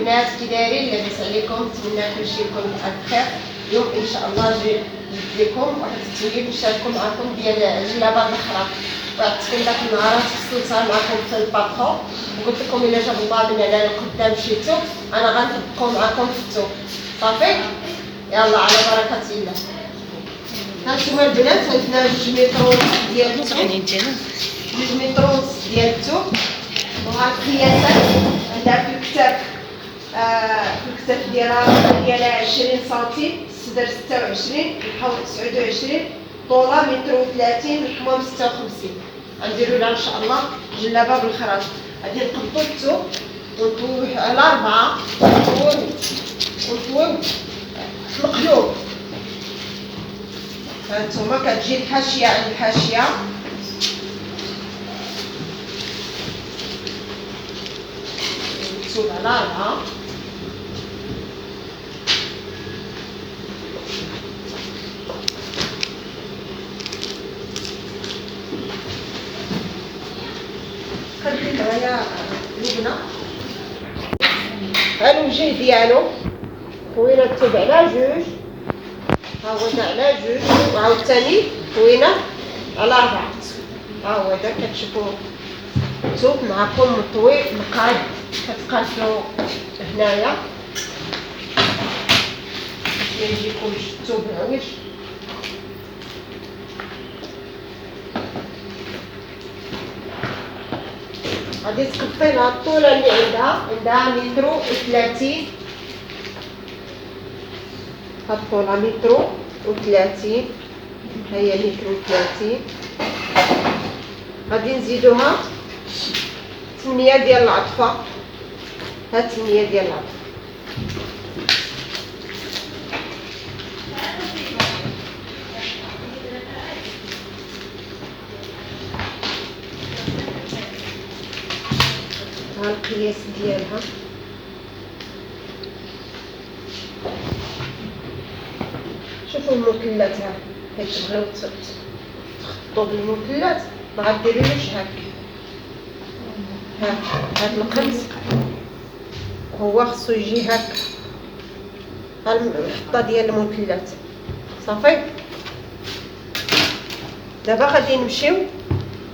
البنات كي دايرين؟ لاباس عليكم؟ نتمنى كلشي يكون بخير. اليوم ان شاء الله جبت لكم واحد التوليب نشاركو معكم ديال جلابه الخرا. وعدتكم داك النهار اتصلت معكم في الباطرو وقلت لكم الا جاب الله من على القدام شيتو انا غنطبقو معكم في الثوب. صافي يلا على بركه الله. هانتوما البنات عندنا 2 متر ونص ديال الثوب، 2 متر ونص ديال الثوب. وها القياسات عندها في الكتاب في الكتاب ديالها 20 سنتيم، الصدر 26، الحوض 29، طولها متر و30، الكمام 56. غنديرو لها ان شاء الله جلابه بالخراج. غادي نقبطو الثوب ونطويو على 4 ونطويو المقلوب. هانتوما كتجي الحاشيه عند الحاشيه، نكتب على 4 خدي معايا لبنه. ها الوجه ديالو طوينه الثوب على 2، ها هو دا على 2 وعاوتاني طوينه على 4. ها هو دا كتشوفوا الثوب معكم مطوي مقاد، كتقادلو هنايا باش يجيكم الثوب عويج. غادي تقطي لها الطوله اللي عندها متر و30. هاد الطوله متر و30، هي متر و30. غادي نزيدوها 8 ديال العطفه، ها 8 ديال العطفه. ها القياس ديالها، شوفوا المثلث. ها حيت تبغيو تخططوا بالمثلث ما غديرولوش هكا. ها هاد القمص هو خصو يجي هكا، ها الخطه ديال المثلث. صافي دابا غادي نمشيو.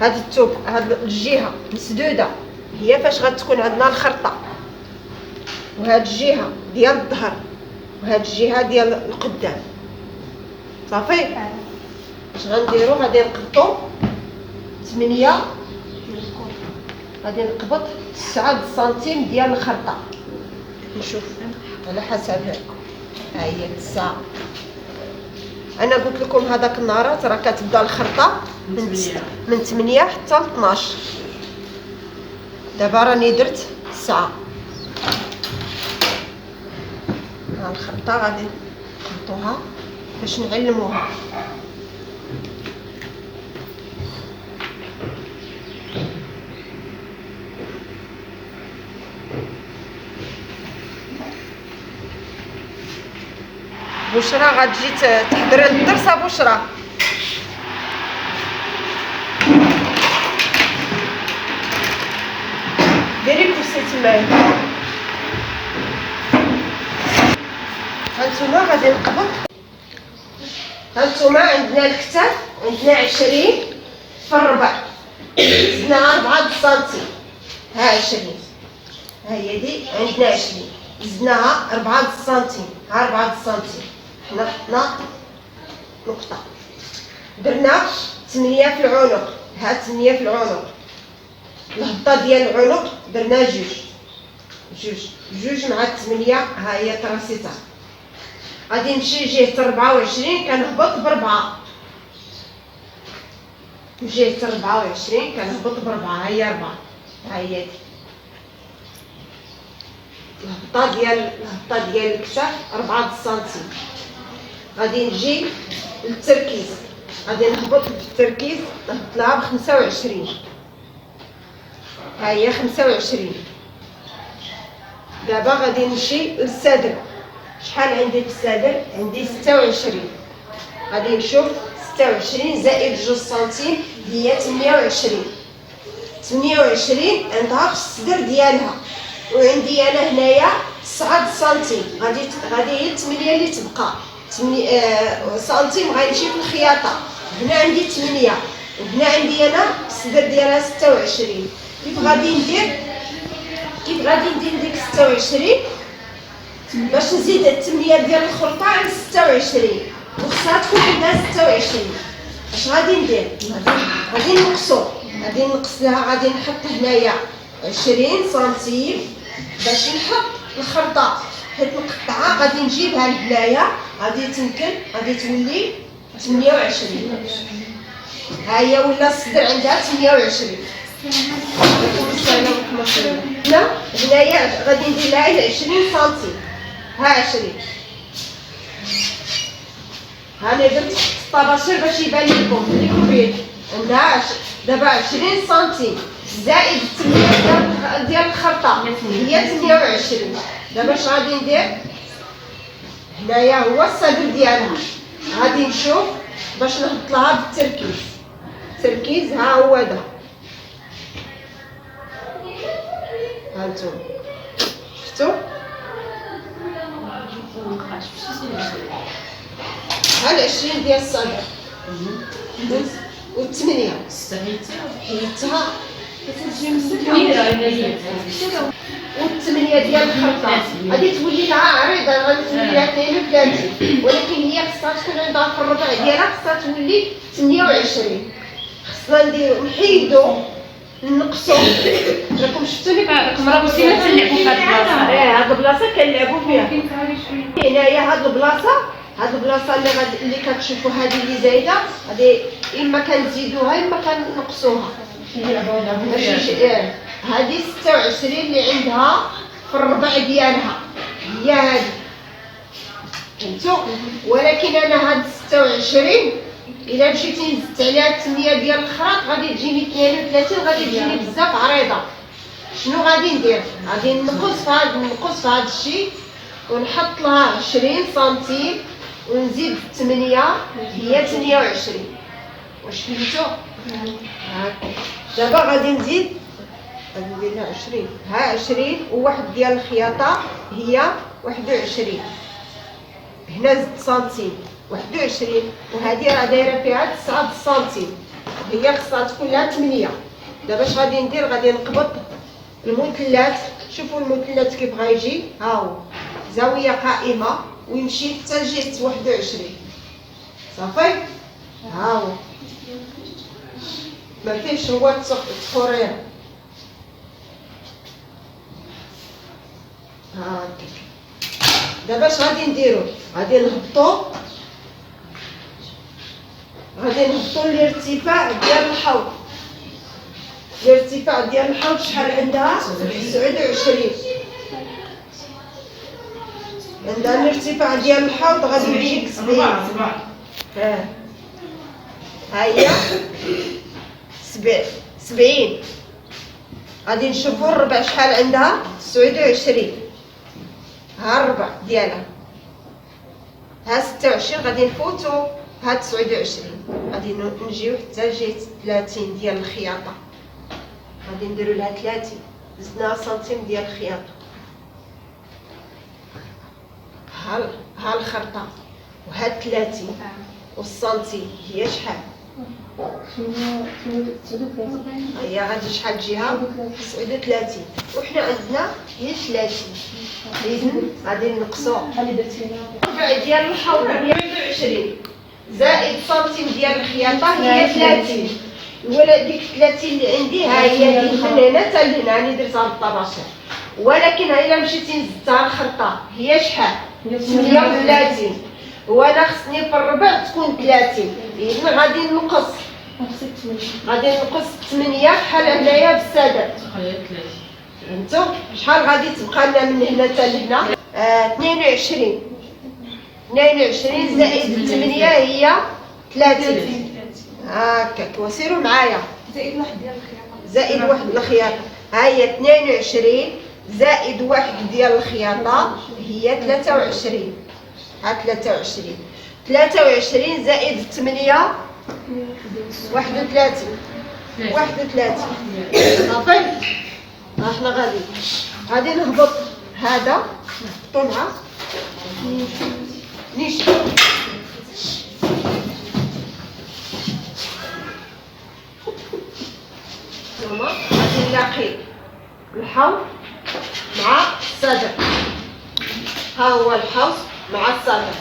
هاد الثوب هاد الجهه مسدوده هي فاش غتكون عندنا الخرطه، وهاد الجهه ديال الظهر وهاد الجهه ديال القدام. صافي اش غنديرو؟ غادي نقبطو 8، غادي نقبط 9 سنتيم ديال الخرطه. نشوف على حسب ها هي 9. انا قلت لكم هذاك النهارات راه كتبدا الخرطه من 8 حتى ل 12. دابا راني درت 9. ها الخرطه غادي نحطوها باش نعلموها. بشرى غتجي تحضر الدرس. بشرى ديري كرسي تمايا. هانتوما غادي نقبط. هانتوما عندنا الكتاف عندنا 20 في الربع، زدناها 4 سنتيم. ها 20 ها هي دي عندنا 20، زدناها 4 سنتيم. ها 4 سنتيم حنا حطنا نقطه. درنا 8 في العنق. ها 8 في العنق. الهبطه ديال العنق درنا جوج مع 8. ها هي تراسيتها. غادي نمشي جهه 24 كنهبط ب4. جهه 24 كنهبط ب4. ها هي 4. ها هي دي الهبطه ديال الكتاف 4 سنتيم. غادي نجي للتركيز، غادي نهبط بالتركيز نهبط لها ب 25. ها هي 25. دابا غادي نمشي للصدر. شحال عندي في الصدر؟ عندي 26. غادي نشوف 26 زائد 2 سنتيم هي 28. 28 عندها في الصدر ديالها، وعندي انا هنايا 9 سنتيم. غادي هي 8 اللي تبقى 8 سنتيم غيمشي في الخياطه. هنا عندي 8 وهنا عندي انا الصدر ديالها 26. كيف غادي ندير ديك 26 باش نزيد 8 ديال الخرطه على 26 وخصها تكون عندها 26. اش غادي ندير؟ غادي نقصو، غادي نقص لها، غادي نحط هنايا 20 سنتيم باش نحط الخرطه، حيت نقطعها غادي نجيبها لهنايا، غادي تمكن غادي تولي 28. ها هي ولا الصدر عندها 28. لا هنايا غادي ندير لها 20 سنتيم. ها 20. هاني درت الطباشير باش يبان لكم فين عندها دابا 20 سنتيم زائد 8 ديال الخرطه هي 28. دابا اش غادي ندير؟ هنايا هو الصدر ديالها، غادي نشوف باش نحط لها بالتركيز. التركيز ها هو هذا، ها انتم شفتوا؟ ها 20 ديال الصدر و8 حيدتها و8 ديال الخرطه غادي تولي لها عريضه، غادي تولي لها 32، ولكن هي خصها تكون عندها في الربع ديالها خصها تولي 28. خصنا نديرو نحيدو نقصو. راكم شفتوني مرة وسيلة تلعبوا في هاد البلاصة. هاد البلاصه كنلعبوا فيها. هنايا هاد البلاصه اللي كتشوفوا هذه اللي زايده، هذه اما كنزيدوها اما كنقصوها. هذه 26 اللي عندها في الربع ديالها هي هذه، فهمتوا؟ ولكن انا هاد 26 الا مشيتي نزدت عليها 8 ديال الخراط غادي تجيني 32، غادي تجيني بزاف عريضه. شنو غادي ندير؟ غادي نقص في هذا الشيء ونحط لها 20 سنتيم ونزيد 8 هي 28. واش فهمتوا؟ هاكا. دابا غادي ندير لها 20. ها 20 وواحد ديال الخياطه هي 21. هنا زدت سنتيم 21 وهذه راه دايره فيها 9 سنتيم، هي خصها تكون لها 8. دابا اش غادي ندير؟ غادي نقبض المثلث. شوفوا المثلث كيف غيجي، ها هو زاويه قائمه ويمشي حتى لجهه 21. صافي ها هو ما فيهش هو التخورير. هاكا. دابا اش غادي نديرو؟ غادي نهبطو الارتفاع ديال الحوض. الارتفاع ديال الحوض شحال عندها؟ 29. عندها الارتفاع ديال الحوض غادي يجيك 70. ها هي 70. غادي نشوفوا الربع شحال عندها؟ 29. ها الربع ديالها ها 26. غادي نفوتوا ها 29، غادي نجيو حتى جهه 30 ديال الخياطه. غادي نديروا لها 30 زدنا سنتيم ديال الخياطه. ها الخرطه وها 30 والسنتيم هي شحال؟ هي غادي شحال تجيها؟ 39 وحنا عندنا هي 30. اذن غادي نقصوا الربع ديال الحوض هي 20 زائد سنتيم ديال الخياطه هي 30. ولا ديك 30 اللي عندي ها هي من هنا حتى لهنا راني درتها بالطباشير، ولكن الا مشيتي نزدتها الخرطه هي شحال؟ 38 وانا خصني في الربع تكون 30. اذن غادي نقص 8 بحال هنايا بالسداد. فهمتوا؟ شحال غادي تبقى لنا من هنا حتى لهنا؟ 22 زائد 8 هي 30. هاكاك. وسيروا معايا زائد واحد ديال الخياطه. ها هي 22 زائد واحد ديال الخياطه هي 23. ها 23 زائد 8 31. صافي. ها حنا غادي نهبط هذا نخطو مع نيش. ثم غادي نلاقي الحوض مع الصدر. ها هو الحوض مع الصدر.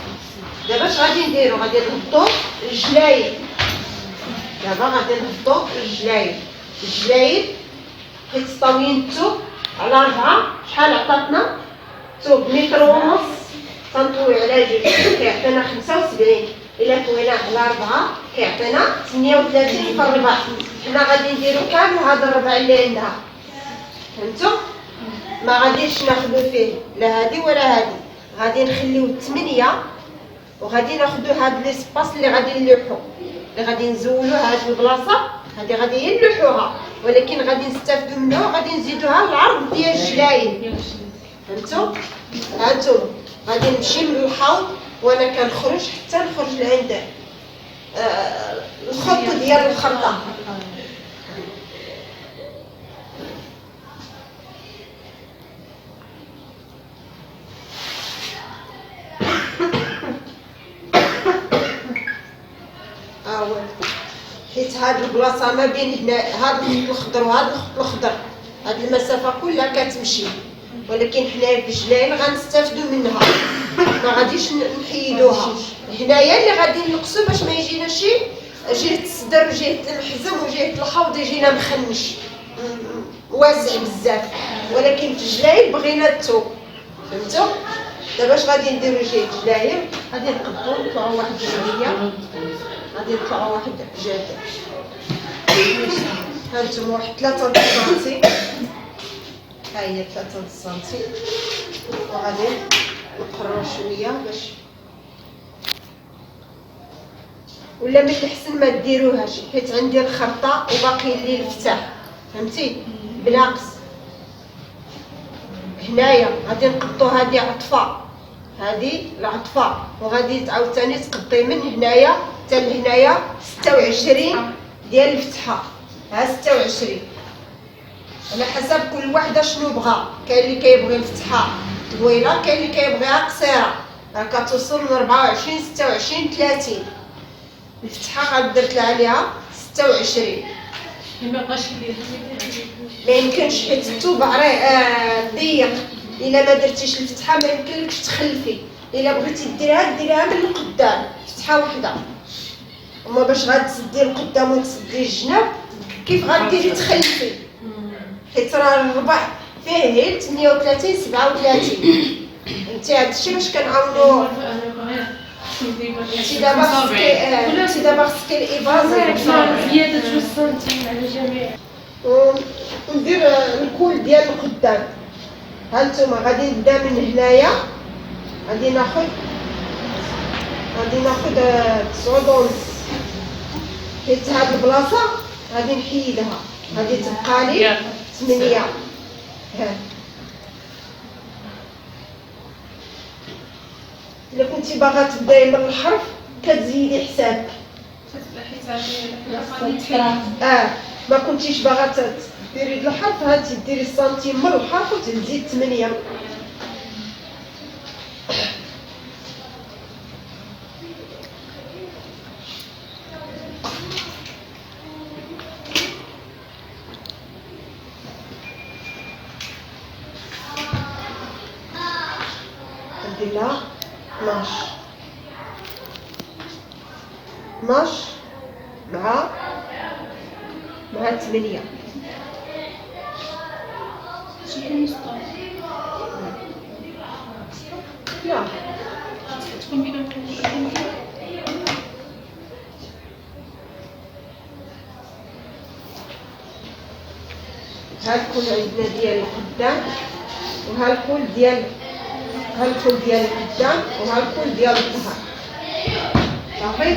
دابا اش غادي نديرو؟ غادي نهبطو الجلايد. دابا غادي نهبطو الجلايد. الجلايد حيت طاوين الثوب على 4 شحال عطاتنا؟ ثوب متر ونص تنطوي على جوج كيعطينا 75. إلا طويناه على 4 كيعطينا 38 في الربع. حنا غادي نديرو كامل هذا الربع اللي عندها، فهمتو؟ ما غاديش ناخدو فيه لا هادي ولا هادي، غادي نخليو 8 وغادي ناخدو هاد ليسباس اللي غادي نلوحو، اللي غادي نزولو هاد البلاصه هادي غادي هي نلوحوها، ولكن غادي نستافدو منها وغادي نزيدوها للعرض ديال الجلايد، فهمتو؟ هانتوما غادي نمشي من الحوض وانا كنخرج حتى نخرج لعند الخط ديال الخرطه. حيت هاد البلاصه ما بين هنا هاد الخط الخضر وهاد الخط الخضر هاد المسافه كلها كتمشي، ولكن حنايا في الجلايل غنستافدو منها، ما غاديش نحيدوها. هنايا اللي غادي نقصو باش ما يجيناش جهه الصدر وجهه المحزم وجهه الحوض يجينا مخنش واسع بزاف، ولكن في الجلايل بغينا الثوب، فهمتو؟ دابا اش غادي نديرو جهه الجلايل؟ غادي نقدو نطلعو واحد شويه، غادي نطلعو واحد جهه هانتوما واحد 3 سنتي، ها هي 3 سنتي، وغادي نقرو شويه باش ولا من الحسن ما ديروهاش حيت عندي الخرطه وباقي لي الفتاح، فهمتي؟ بناقص. هنايا غادي نقطو هذه عطفه، هذه العطفه، وغادي عاوتاني تقطي من هنايا حتى لهنايا 26 ديال الفتحه، ها 26 على حسب كل وحده شنو بغا. كاين اللي كيبغي الفتحه طويله، كاين اللي كيبغيها قصيره، راه كتوصل من 24 26 30. الفتحه غدرت لها عليها 26. ما يمكنش حيت الثوب ضيق، الا ما درتيش الفتحه ما يمكنلكش تخلفي. الا بغيتي ديريها من القدام فتحه واحده، اما باش غتسدي القدام وتسدي الجناب كيف غديري تخلفي؟ حيت راه الربع فيه غير 38 37. انت هادشي باش كنعاونو. انت دابا خصك الابازه زياده جوج سنتيم على جميع، وندير الكول ديال القدام. هانتوما غادي نبدا من هنايا، غادي ناخد 9 ونص، حيت هاد البلاصه غادي نحيدها، غادي تبقى لي 8. ها الا كنتي باغا تبداي من الحرف كتزيدي حسابك. ما كنتيش باغا ديري الحرف هاتي ديري السنتيم من الحرف وتزيد 8. ندير لها 12 مع 8. لا تكون بينهم ها الكل عندنا ديال القدام، وها الكل ديال القدام، وها الكل ديال الظهر، صافي.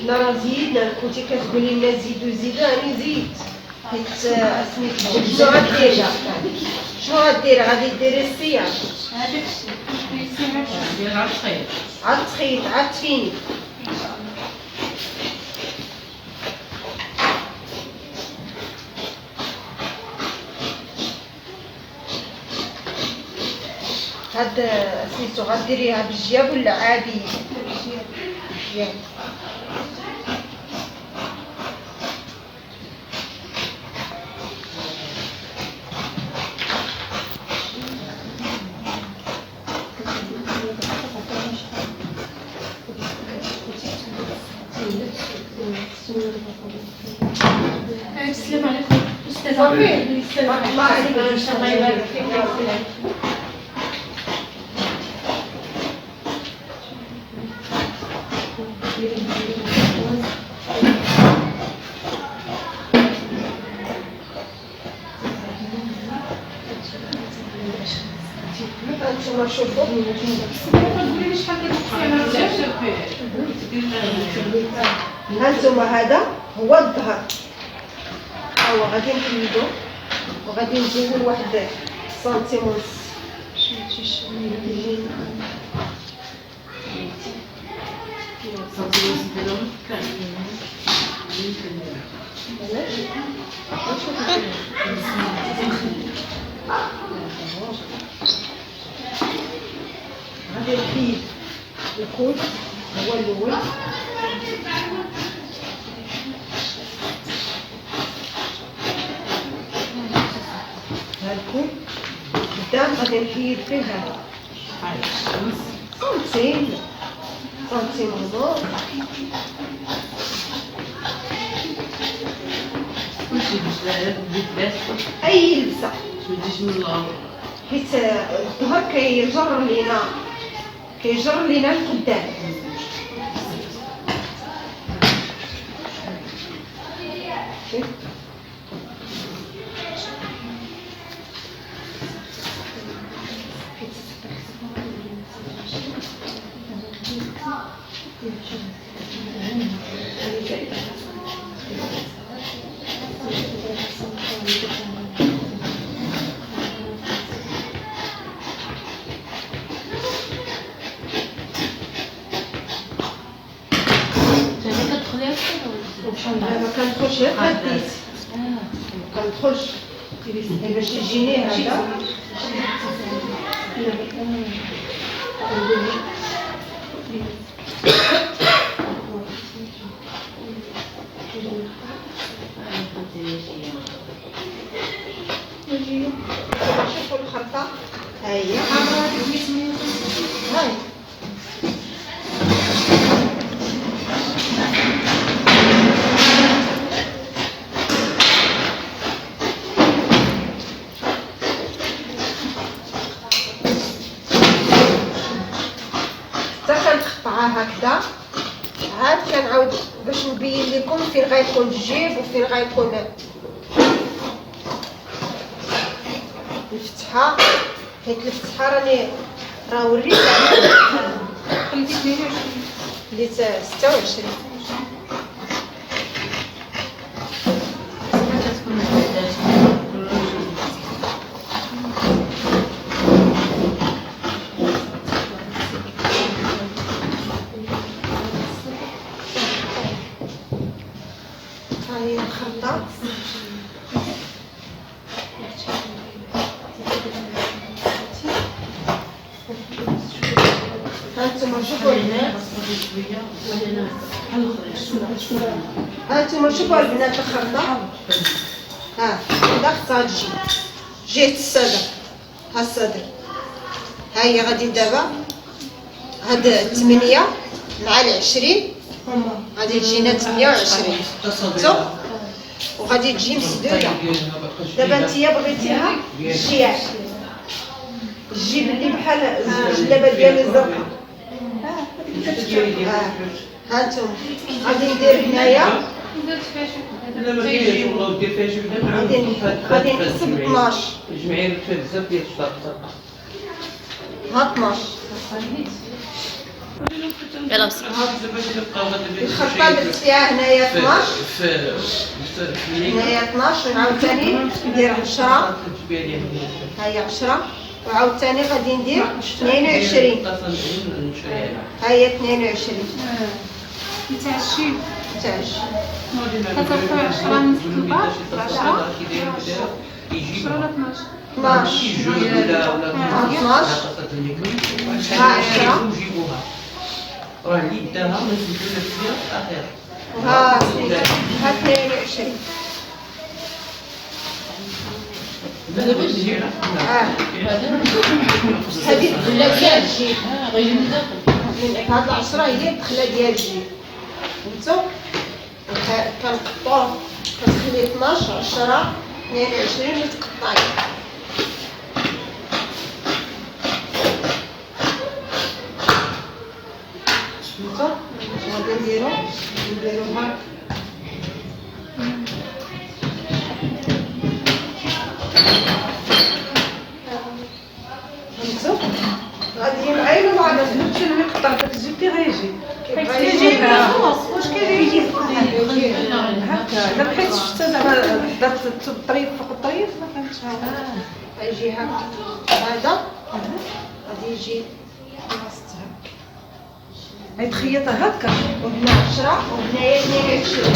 حنا راه زيدنا، كنتي كتقولي لنا زيدو راني زيد، حيت سميتو شنو غديري شنو غديري؟ غادي ديري السياج، هذاك الشيء ديال عاد الخيط. عاد تخيط عاد تفيني. هاد سميتو غديريها بالجياب ولا عادي؟ بالجياب. السلام عليكم استاذ صافي الله عليك ان شاء الله يبارك فيك. انتما شوفوا قولي لي شحال كتبقى هانتوما هذا هو الظهر، ها هو غادي نقلدو وغادي نزول واحد سنتيم ونص. غادي نحيد الكول هو الاول، هاد الكول قدام غادي نحيد فيه هذا سنتيم ونص. كلشي باش لا تبدل اي لبسه ما تجيش من الارض. حيت الظهر كيجر لينا القدام. ما كندخلش غير خديت، ما كندخلش باش يجيني هذا. شوفوا الخرطة ها هي، هاي كنقطعها هكذا. عاد كنعاود باش نبين لكم فين غيكون الجيب وفين غيكون الفتحه، حيت الفتحه راه وريتها خليت 26. هاهي الخرطة هانتوما شوفوا البنات، هانتوما شوفوا البنات الخرطة. ها هدا خصها تجي جهة الصدر، ها الصدر. ها هي غادي دابا هاد 8 مع 20 غادي تجينا 28 وغادي تجي مسدودة. دابا نتيا بغيتيها الجياع تجيب لي بحال الجلابه ديالي الزرقاء. هانتوما غادي ندير هنايا، غادي نحسب 12. جمعي فيها بزاف ديال الشطات. ها 12 يلا بسم الخطه درت فيها هنايا 12 في هنايا 12 وعاوتاني ندير 10. هاهي 10 وعاوتاني غادي ندير 22. هاهي 22 نتعشي نتعشى. كتعطيو 10 من 16 10 10 ولا 12 12 راه اللي داها ما نسيتوش فيها في الاخير. ها 22. هذه الدخله ديال الجيب. هاد 10 هي الدخله ديال الجيب فهمتوا. كنقطعوه كتخلي 12 10 22 وتقطعي. فهمتوا غادي نديروها فهمتوا. غادي نعاينوا مع نمشي نقطع داك الزبدة غيجي كيجي خلاص واش كيجي هكا الا بقيت شفتها زعما درت الطريف فوق الطريف ما فهمتش غيجي هكا. هذا غادي يجي بلاصتها غيتخيط هكا وهنا 10 وهنايا 22.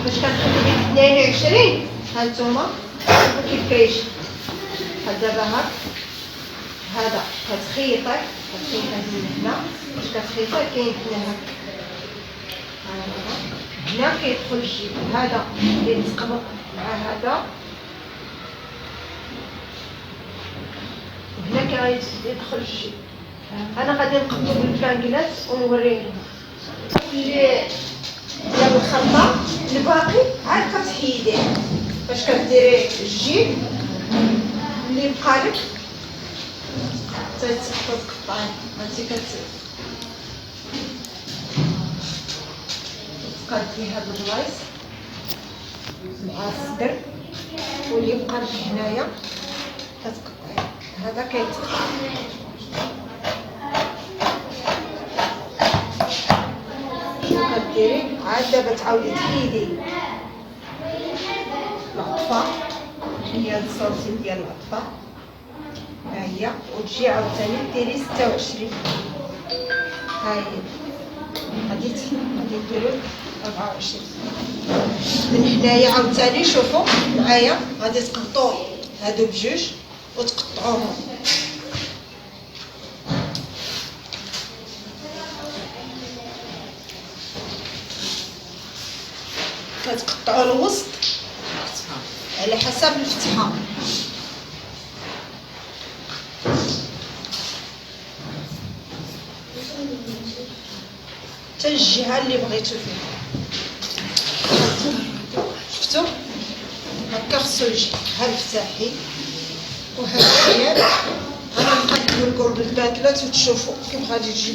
باش كنخلي ديك 22 هانتوما كيف كيجي. دابا هاك هذا كتخيطه من هنا. باش كتخيطه كاين هنا هكا هنا كيدخل الجيب. هذا كيتقبض مع هذا وهنا كيدخل الجيب. انا غادي نقبضو بالبانكلات ونوريهم اللي ديال الخلطه. الباقي عاد كتحيديه باش كديري الجيب اللي بقى لك تقطعي. هانتي كتقادي هاد البلايص مع الصدر واللي بقى لك هنايا كتقطعي. هذا كيتقطع كديري. عاد دابا تعاودي تحيدي العطفه هي السنتيم ديال العطفه. ها هي وتجي عاوتاني ديري 26. ها هي غادي نديرو 24 من هنايا. عاوتاني شوفوا معايا غادي تقبطوا هادو بجوج وتقطعوهم. كتقطعوا الوسط على حسب الفتحه. حتى الجهه اللي بغيتو فيها. شفتوا هكا خصو يجي. ها الفتاحي وهذا ديال. انا نقدم لكم بالباكلات وتشوفوا كيف غادي تجي.